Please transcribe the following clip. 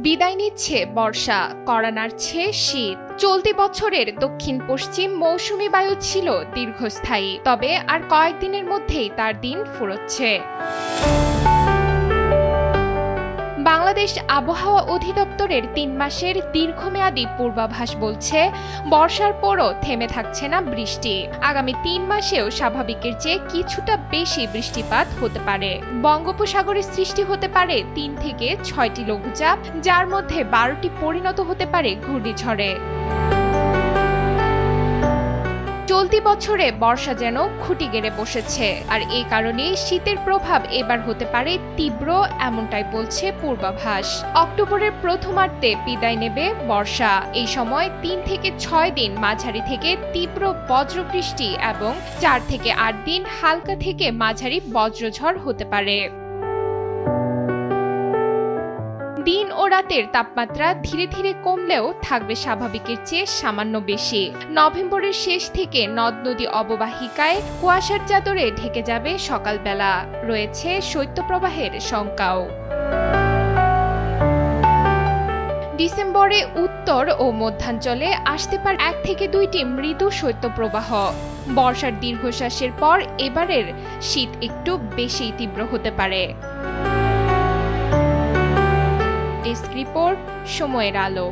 বিদায় নিচ্ছে বর্ষা, কড়া নাড়ছে শীত। চলতি বছরের দক্ষিণ পশ্চিম মৌসুমী বায়ু ছিল দীর্ঘস্থায়ী, তবে আর কয়েকদিনের মধ্যেই তার দিন ফুরোচ্ছে। বাংলাদেশ আবহাওয়া অধিদপ্তরের ৩ মাসের দীর্ঘমেয়াদী পূর্বাভাস বলছে, বর্ষার পরও থেমে থাকছে না বৃষ্টি। আগামী ৩ মাসেও স্বাভাবিকের চেয়ে কিছুটা বেশি বৃষ্টিপাত হতে পারে। বঙ্গোপসাগরে সৃষ্টি হতে পারে ৩ থেকে ৬টি লঘুচাপ, যার মধ্যে ১২টি পরিণত হতে পারে ঘূর্ণিঝড়ে। চলতি বছরে বর্ষা যেন খুঁটি গেড়ে বসেছে, আর এই কারণেই শীতের প্রভাব এবার হতে পারে তীব্র, এমনটাই বলছে পূর্বাভাস। অক্টোবরের প্রথমার্ধে বিদায় নেবে বর্ষা। এই সময় ৩ থেকে ৬ দিন মাঝারি থেকে তীব্র বজ্রবৃষ্টি এবং ৪ থেকে ৮ দিন হালকা থেকে মাঝারি বজ্রঝড় হতে পারে। দিন ও রাতের তাপমাত্রা ধীরে ধীরে কমলেও থাকবে স্বাভাবিকের চেয়ে সামান্য বেশি। নভেম্বরের শেষ থেকে নদ নদী অববাহিকায় কুয়াশার চাদরে ঢেকে যাবে সকালবেলা। রয়েছে শৈত্যপ্রবাহের শঙ্কাও। ডিসেম্বরে উত্তর ও মধ্যাঞ্চলে আসতে পারে ১ থেকে ২টি মৃদু শৈত্যপ্রবাহ। বর্ষার দীর্ঘশ্বাসের পর এবারের শীত একটু বেশি তীব্র হতে পারে। ডেস্ক রিপোর্ট, সময়ের আলো।